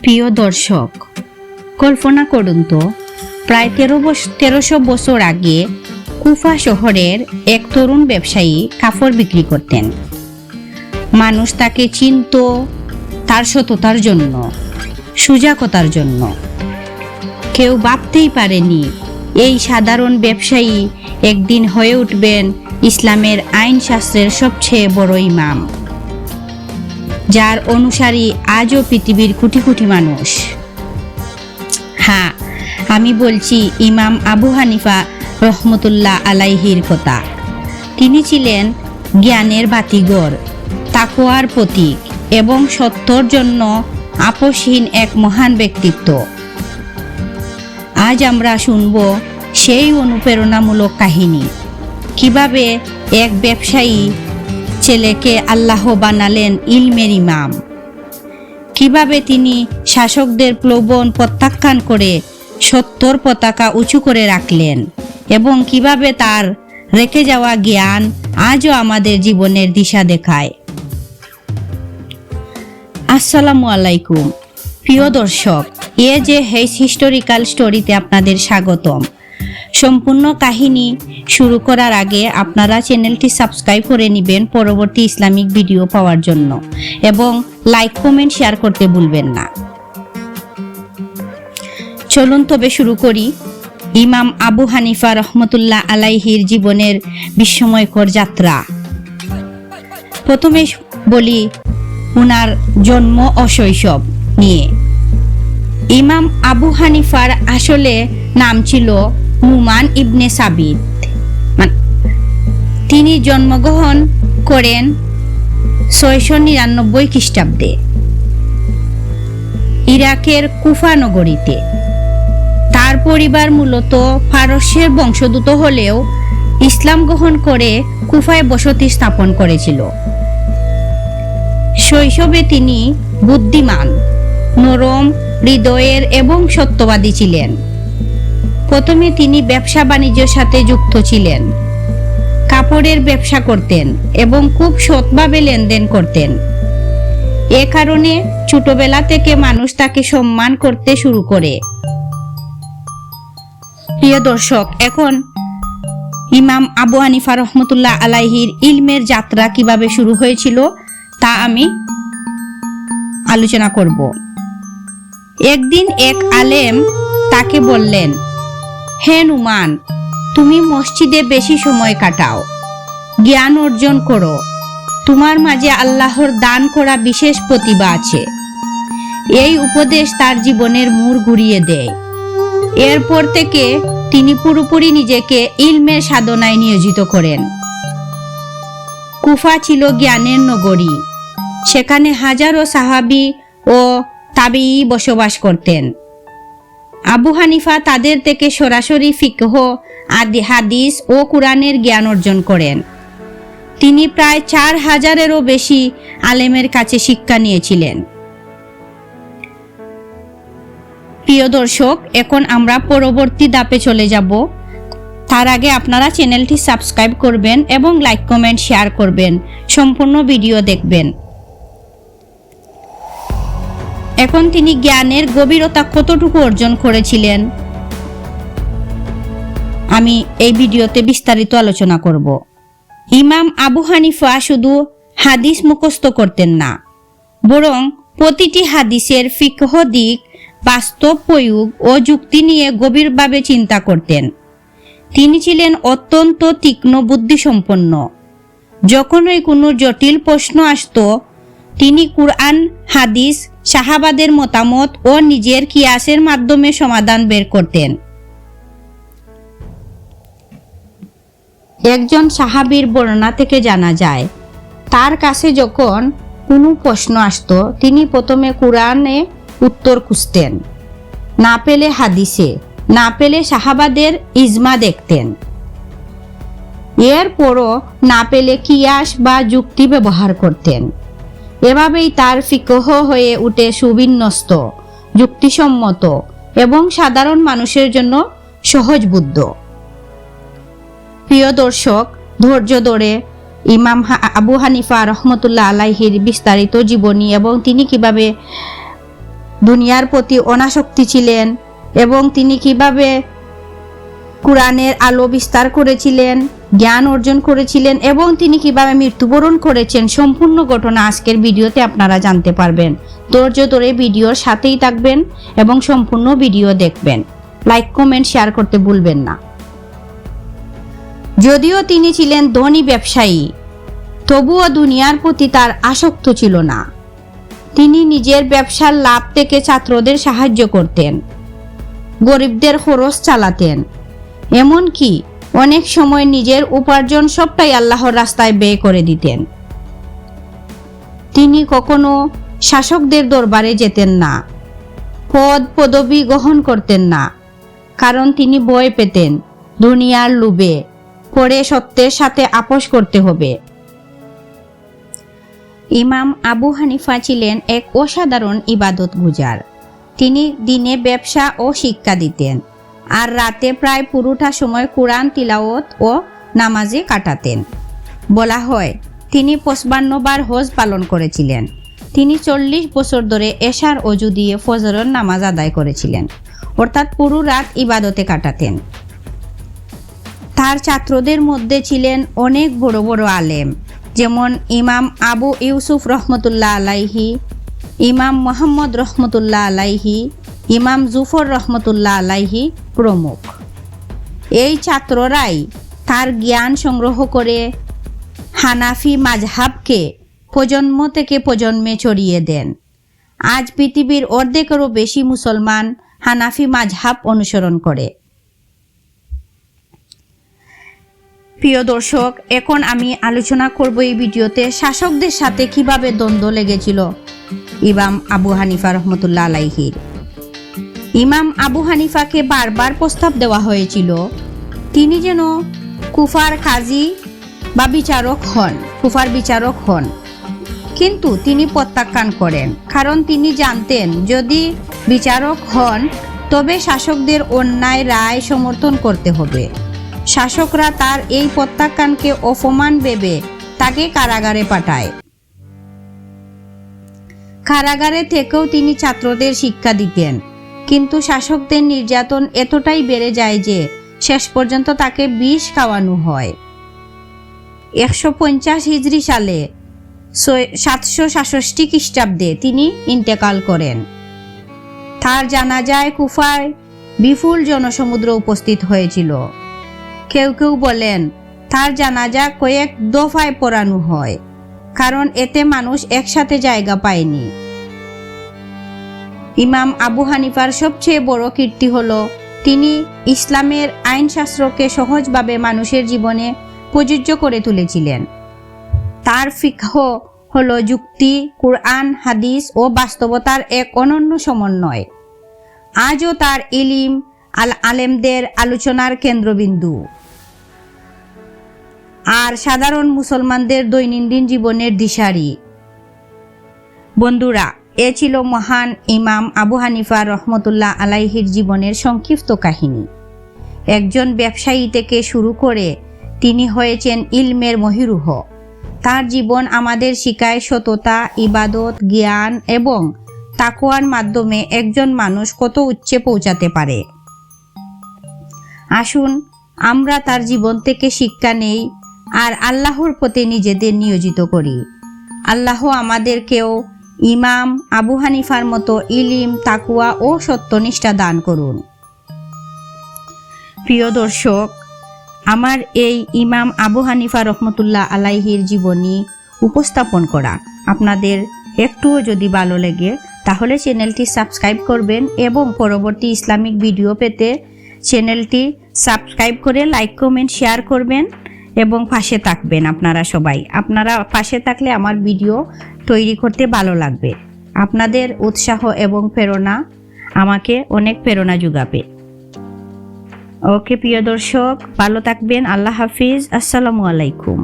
প্রিয় দর্শক, কল্পনা করুন তো, প্রায় 1300 বছর আগে কুফা শহরের এক তরুণ ব্যবসায়ী কাপড় বিক্রি করতেন। মানুষ তাকে চিনত তার সততার জন্য, সুজাকতার জন্য। কেউ ভাবতেই পারেনি এই সাধারণ ব্যবসায়ী একদিন হয়ে উঠবেন ইসলামের আইন শাস্ত্রের সবচেয়ে বড় ইমাম, যার অনুসারী আজও পৃথিবীর কোটি কোটি মানুষ। হ্যাঁ, আমি বলছি ইমাম আবু হানিফা রহমতুল্লাহ আলাইহির কথা। তিনি ছিলেন জ্ঞানের বাতিঘর, তাকওয়ার প্রতীক এবং সত্যর জন্য আপোষহীন এক মহান ব্যক্তিত্ব। আজ আমরা শুনব সেই অনুপ্রেরণামূলক কাহিনী, কিভাবে এক ব্যবসায়ী ছেলেকে আল্লাহ বানালেন ইলমের ইমাম, কিভাবে তিনি শাসকদের প্রলোভন প্রত্যাখ্যান করে সত্যর পতাকা উঁচু করে রাখলেন এবং কিভাবে তার রেখে যাওয়া জ্ঞান আজও আমাদের জীবনের দিশা দেখায়। আসসালামু আলাইকুম প্রিয় দর্শক, এ যে হিস্টোরিক্যাল স্টোরিতে আপনাদের স্বাগতম। সম্পূর্ণ কাহিনী শুরু করার আগে আপনারা চ্যানেলটি সাবস্ক্রাইব করে নেবেন পরবর্তী ইসলামিক ভিডিও পাওয়ার জন্য, এবং লাইক কমেন্ট শেয়ার করতে ভুলবেন না। চলুন তবে শুরু করি ইমাম আবু হানিফা রহমতুল্লাহ আলাইহির জীবনের বিস্ময়কর যাত্রা। প্রথমে বলি উনার জন্ম ও শৈশব নিয়ে। ইমাম আবু হানিফার আসলে নাম ছিল নুমান ইবনে সাবিত। তিনি জন্মগ্রহণ করেন 699 খ্রিস্টাব্দে ইরাকের কুফা নগরীতে। তার পরিবার মূলত ফারসের বংশোদ্ভূত হলেও ইসলাম গ্রহণ করে কুফায় বসতি স্থাপন করেছিল। শৈশবে তিনি বুদ্ধিমান, নরম হৃদয়ের এবং সত্যবাদী ছিলেন। প্রথমে তিনি ব্যবসা বাণিজ্যের সাথে যুক্ত ছিলেন, কাপড়ের ব্যবসা করতেন এবং খুব সৎভাবে লেনদেন করতেন। এ কারণে ছোটবেলা থেকে মানুষ তাকে সম্মান করতে শুরু করে। প্রিয় দর্শক, এখন ইমাম আবু হানিফা রহমতুল্লাহ আলাইহির ইলমের যাত্রা কিভাবে শুরু হয়েছিল তা আমি আলোচনা করব। একদিন এক আলেম তাকে বললেন, হে নুমান, তুমি মসজিদে বেশি সময় কাটাও, জ্ঞান অর্জন করো, তোমার মাঝে আল্লাহর দান করা বিশেষ প্রতিভা আছে। এই উপদেশ তার জীবনের মোড় ঘুরিয়ে দেয়। এরপর থেকে তিনি পুরোপুরি নিজেকে ইলমের সাধনায় নিয়োজিত করেন। কুফা ছিল জ্ঞানের নগরী। সেখানে হাজারো সাহাবী ও তাবেঈ বসবাস করতেন। আবু হানিফা তাদের থেকে সরাসরি ফিকহ, হাদিস ও কুরআনের জ্ঞান অর্জন করেন। তিনি প্রায় 4000-এরও বেশি আলেমের কাছে শিক্ষা নিয়েছিলেন। প্রিয় দর্শক, এখন আমরা পরবর্তী ধাপে চলে যাব। তার আগে আপনারা চ্যানেলটি সাবস্ক্রাইব করবেন এবং লাইক কমেন্ট শেয়ার করবেন, সম্পূর্ণ ভিডিও দেখবেন। এখন তিনি জ্ঞানের গভীরতা কতটুকু অর্জন করেছিলেন আমি এই ভিডিওতে বিস্তারিত আলোচনা করব। ইমাম আবু হানিফা শুধু হাদিস মুখস্থ করতেন না, বরং প্রতিটি হাদিসের ফিকহ দিক, বাস্তব প্রয়োগ ও যুক্তি নিয়ে গভীরভাবে চিন্তা করতেন। তিনি ছিলেন অত্যন্ত তীক্ষ্ণ বুদ্ধিসম্পন্ন। যখনই কোনো জটিল প্রশ্ন আসতো, তিনি কুরআন, হাদিস, সাহাবাদের মতামত ও নিজের কিয়াসের মাধ্যমে সমাধান বের করতেন। একজন সাহাবীর বর্ণনা থেকে জানা যায়, তার কাছে যখন কোনো প্রশ্ন আসতো, তিনি প্রথমে কুরআনে উত্তর খুঁজতেন, না পেলে হাদিসে, না পেলে সাহাবাদের ইজমা দেখতেন। এরপরও না পেলে কিয়াস বা যুক্তি ব্যবহার করতেন। এভাবেই তার ফিকহ হয়ে উঠে সুবিন্যস্ত, যুক্তিসম্মত এবং সাধারণ মানুষের জন্য সহজবোধ্য। প্রিয় দর্শক, ধৈর্য ধরে ইমাম আবু হানিফা রহমতুল্লাহ আলাইহির বিস্তারিত জীবনী এবং তিনি কিভাবে দুনিয়ার প্রতি অনাসক্তি ছিলেন এবং তিনি কিভাবে কোরআনের আলো বিস্তার করেছিলেন, জ্ঞান অর্জন করেছিলেন এবং তিনি কিভাবে মৃত্যুবরণ করেছেন, সম্পূর্ণ ঘটনা আজকের ভিডিওতে আপনারা জানতে পারবেন। ধৈর্য ধরে ভিডিওর সাথেই থাকবেন এবং সম্পূর্ণ ভিডিও দেখবেন। লাইক, কমেন্ট, শেয়ার করতে ভুলবেন না। যদিও তিনি ছিলেন ধনী ব্যবসায়ী, তবুও দুনিয়ার প্রতি তার আসক্ত ছিল না। তিনি নিজের ব্যবসার লাভ থেকে ছাত্রদের সাহায্য করতেন, গরিবদের খরচ চালাতেন, এমনকি অনেক সময় নিজের উপার্জন সবটাই আল্লাহর রাস্তায় ব্যয় করে দিতেন। তিনি কখনো শাসকদের দরবারে যেতেন না, পদ পদবি গ্রহণ করতেন না, কারণ তিনি ভয় পেতেন দুনিয়ার লোভে পড়ে সত্যের সাথে আপোষ করতে হবে। ইমাম আবু হানিফা ছিলেন এক অসাধারণ ইবাদত গুজার। তিনি দিনে ব্যবসা ও শিক্ষা দিতেন আর রাতে প্রায় পুরোটা সময় কোরআন তিলাওয়াত ও নামাজে কাটাতেন। বলা হয় তিনি 55 বার হজ পালন করেছিলেন। তিনি 40 বছর ধরে এশার অজু দিয়ে ফজরের নামাজ আদায় করেছিলেন, অর্থাৎ পুরো রাত ইবাদতে কাটাতেন। তার ছাত্রদের মধ্যে ছিলেন অনেক বড় বড় আলেম, যেমন ইমাম আবু ইউসুফ রহমতুল্লাহ আলাইহি, ইমাম মোহাম্মদ রহমতুল্লাহ আলাইহি, ইমাম জুফর রহমতুল্লাহ আলাইহি প্রমুখ। এই ছাত্ররাই তার জ্ঞান সংগ্রহ করে হানাফি মাযহাবকে প্রজন্ম থেকে প্রজন্মে ছড়িয়ে দেন। আজ পৃথিবীর অর্ধেকেরও বেশি মুসলমান হানাফি মাযহাব অনুসরণ করে। প্রিয় দর্শক, এখন আমি আলোচনা করব এই ভিডিওতে শাসকদের সাথে কিভাবে দ্বন্দ্ব লেগেছিল ইমাম আবু হানিফা রহমতুল্লাহ আলাইহির। ইমাম আবু হানিফাকে বারবার প্রস্তাব দেওয়া হয়েছিল তিনি যেন কুফার কাজী বা কুফার বিচারক হন, কিন্তু তিনি প্রত্যাখ্যান করেন, কারণ তিনি জানতেন যদি বিচারক হন তবে শাসকদের অন্যায় রায় সমর্থন করতে হবে। শাসকরা তার এই প্রত্যাখ্যানকে অপমান ভেবে তাকে কারাগারে পাঠায়। কারাগারে থেকেও তিনি ছাত্রদের শিক্ষা দিতেন, কিন্তু শাসকদের নির্যাতন এতটাই বেড়ে যায় যে শেষ পর্যন্ত তাকে বিষ খাওয়ানো হয়। 150 হিজরি সালে 766 খ্রিস্টাব্দে তিনি ইন্তেকাল করেন। তার জানাজায় কুফায় বিপুল জনসমুদ্র উপস্থিত হয়েছিল। কেউ কেউ বলেন তার জানাজা কয়েক দফায় পড়ানো হয়, কারণ এতে মানুষ একসাথে জায়গা পায়নি। ইমাম আবু হানিফার সবচেয়ে বড় কীর্তি হলো তিনি ইসলামের আইনশাস্ত্রকে সহজভাবে মানুষের জীবনে প্রযোজ্য করে তুলেছিলেন। তার ফিকহ হলো যুক্তি, কুরআন, হাদিস ও বাস্তবতার এক অনন্য সমন্বয়। আজও তার ইলম আলেমদের আলোচনার কেন্দ্রবিন্দু আর সাধারণ মুসলমানদের দৈনন্দিন জীবনের দিশারি। বন্ধুরা, এ ছিল মহান ইমাম আবু হানিফা রহমতুল্লাহ আলাইহির জীবনের সংক্ষিপ্ত কাহিনী। একজন ব্যবসায়ী থেকে শুরু করে তিনি হয়েছেন ইলমের মহিরুহ। তার জীবন আমাদের শিখায় সততা, ইবাদত, জ্ঞান এবং তাকওয়ার মাধ্যমে একজন মানুষ কত উচ্চে পৌঁছাতে পারে। আসুন আমরা তার জীবন থেকে শিক্ষা নেই আর আল্লাহর পথে নিজেদের নিয়োজিত করি। আল্লাহ আমাদেরকেও ইমাম আবু হানিফার মতো ইলিম, তাকওয়া ও সত্যনিষ্ঠা দান করুন। প্রিয় দর্শক, আমার এই ইমাম আবু হানিফা রহমতুল্লাহ আলাইহির জীবনী উপস্থাপন করা আপনাদের একটুও যদি ভালো লাগে তাহলে চ্যানেলটি সাবস্ক্রাইব করবেন এবং পরবর্তী ইসলামিক ভিডিও পেতে চ্যানেলটি সাবস্ক্রাইব করে লাইক, কমেন্ট, শেয়ার করবেন এবং পাশে থাকবেন। আপনারা পাশে থাকলে আমার ভিডিও তৈরি করতে ভালো লাগবে। আপনাদের উৎসাহ এবং প্রেরণা আমাকে অনেক প্রেরণা যোগাবে। ওকে প্রিয় দর্শক, ভালো থাকবেন। আল্লাহ হাফিজ। আসসালামু আলাইকুম।